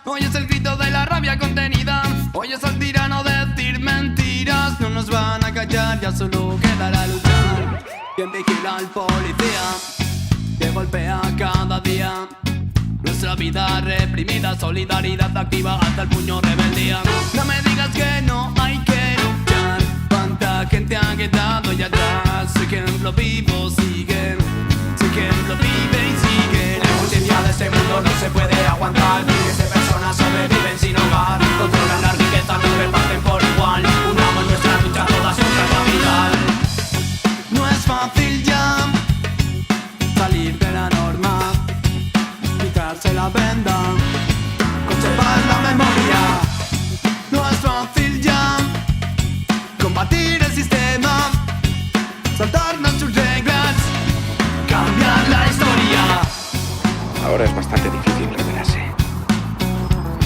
Oyes el grito de la rabia contenida. Oyes al tirano decir mentiras. No nos van a callar, ya solo quedará luchar. ¿Quién vigila al policía que golpea cada día? Nuestra vida reprimida, solidaridad activa hasta el puño rebeldía. No me digas que no hay que luchar. Cuánta gente ha quedado ya atrás. Su ejemplo vivo sigue. Su ejemplo vive y sigue. La injusticia de este mundo no se puede aguantar. Miles de personas sobreviven sin hogar. Controlan la riqueza, nos reparten por igual. Unamos nuestra lucha, todas contra el capital. No es fácil ya salir de la norma, quitarse la venda, conservar la memoria. No es fácil ya combatir el sistema, saltarnos sus reglas, cambiar la historia. Ahora es bastante difícil rebelarse.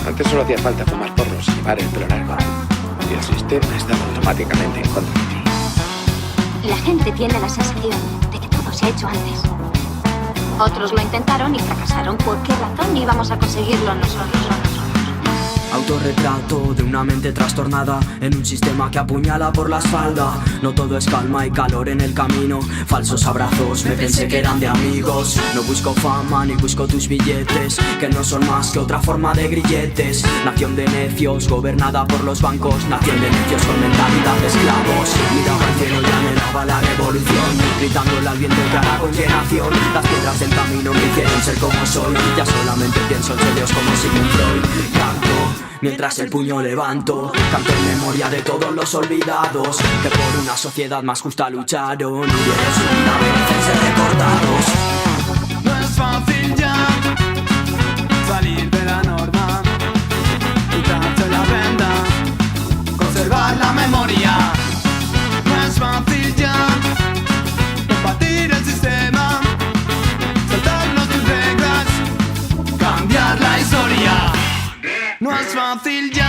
Antes solo hacía falta fumar porros y llevar el pelo largo, y el sistema estaba automáticamente en contra de ti. La gente tiene la sensación de que todo se ha hecho antes. Otros lo intentaron y fracasaron. ¿Por qué razón íbamos a conseguirlo nosotros? Autorretrato de una mente trastornada en un sistema que apuñala por la espalda. No todo es calma y calor en el camino. Falsos abrazos, me pensé que eran de amigos. No busco fama ni busco tus billetes, que no son más que otra forma de grilletes. Nación de necios, gobernada por los bancos. Nación de necios con mentalidad de esclavos. Miraba al cielo y anhelaba la revolución, gritándole al viento que hará condenación. Las piedras del camino me hicieron ser como soy. Ya solamente pienso en Dios como Sigmund Freud. Canto mientras el puño levanto, canto en memoria de todos los olvidados que por una sociedad más justa lucharon y de su vida merecen ser recordados. No es fácil ya salir de la norma, quitarse la venda, conservar la memoria. No es fácil ya combatir el sistema, saltarnos sus reglas, cambiar la historia. No es fácil ya.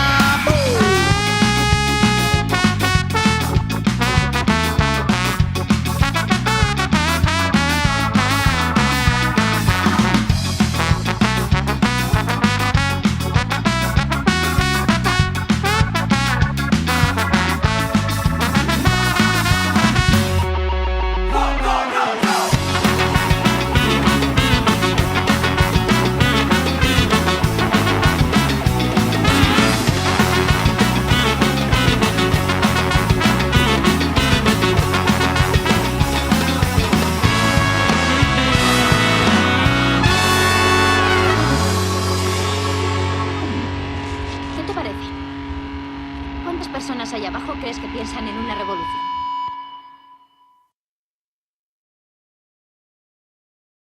¿Qué te parece? ¿Cuántas personas allá abajo crees que piensan en una revolución?